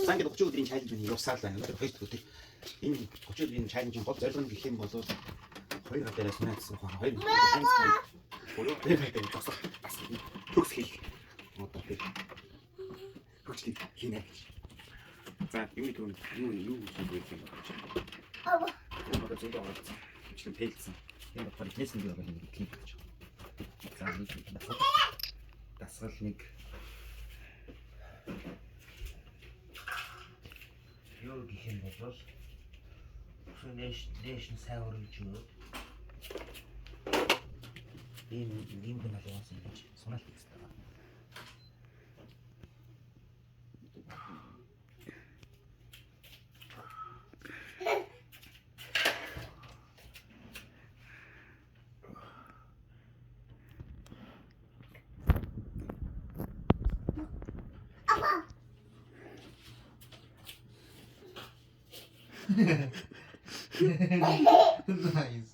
За ингээд 30 өдрийн чайлж миний явсаар л байна. Өнөөдөр 2 өдөр. Энэ 30 өдрийн чайлжийн гол зорилго нь гэх юм бол 2 гадараас найзсан ухаан 2 гадаас зогсох бас төгс хийх. Одоо би хөгжлийг хийнэ гэж. За юуны түрүүнд юу хийх юм бэ? Одоо зөв байгаа. Чихэн тэлсэн. Энэ болохоор хэлсэн би байгаа юм хийх гэж. За нэг дасгал нэг юу гэх юм бол нэшн сайн өргөж өгөөд ийм гэнэ алгаас ингэж сунаалт хийсэн байгаа. Nice.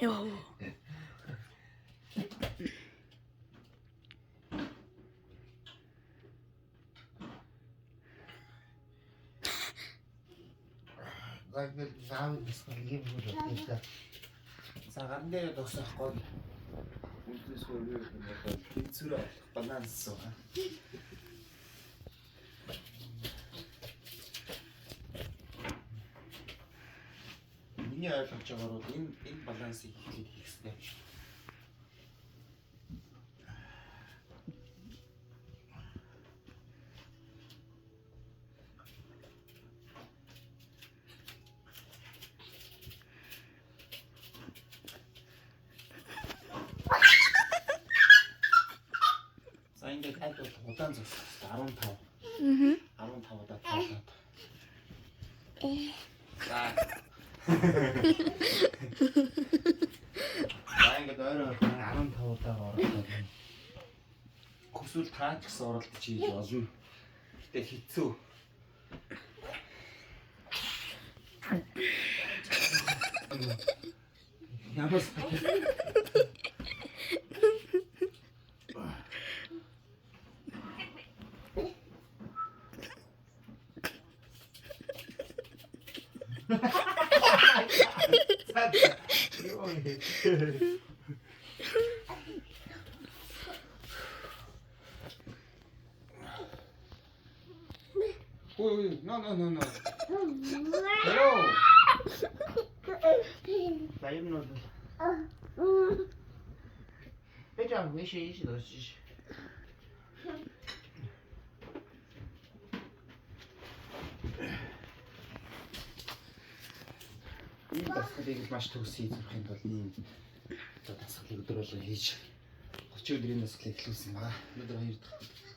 Yo. Гайгүй заавал бисгал юм уу гэдэг. За ган дээр досохгүй. Үнэс хөрөө гэдэг хэцүү баланс уу. Миний ойлгож байгаагаар бол энэ балансыг хийх хэрэгтэй юм шиг. За ингээд аль бол удаан зогсох 15. 15 удаа таалаад. За. Ингээд өөрөө 15 удаа оролцоод хүсвэл таач гэсэн оролт хийж болно. Гэтэ хэцүү. Ямаас Ой, no. Hello. Заим нод. Бежав, иши досиш. Энэ дасгалыг маш төгс хийх юм бол ийм дасгалыг өдөр болго хийж 30 өдрийн дасгалыг эхлүүлсэн байгаа. Өнөөдөр 2 дахь.